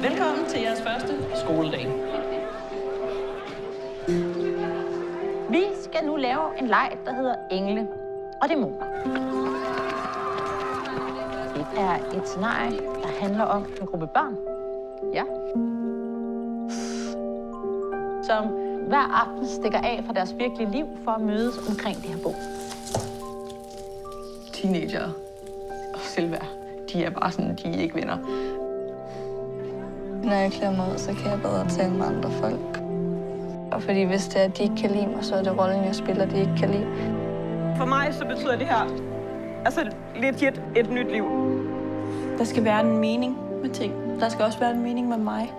Velkommen til jeres første skoledag. Vi skal nu lave en leg, der hedder Engle og Dæmoner. Det er et scenarie, der handler om en gruppe børn, ja, som hver aften stikker af fra deres virkelige liv for at mødes omkring det her bog. Teenager og selvværd, de er bare sådan, de er ikke venner. Når jeg klæder mig ud, så kan jeg bedre tale med andre folk. Og fordi hvis det er, at de ikke kan lide mig, så er det rollen, jeg spiller, de ikke kan lide. For mig så betyder det her altså legit et nyt liv. Der skal være en mening med ting. Der skal også være en mening med mig.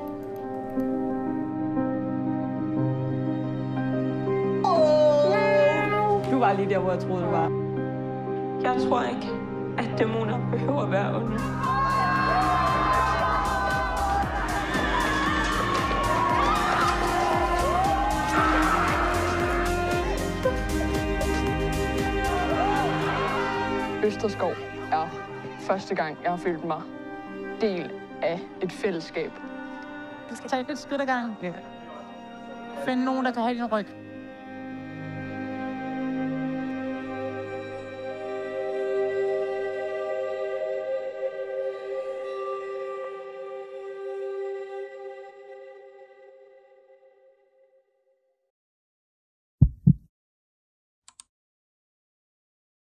Du var lige der, hvor jeg troede, du var. Jeg tror ikke, at dæmoner behøver at være onde. Østerskov er første gang, jeg har følt mig del af et fællesskab. Du skal tage et skridt ad gangen. Find nogen, der kan have din ryg.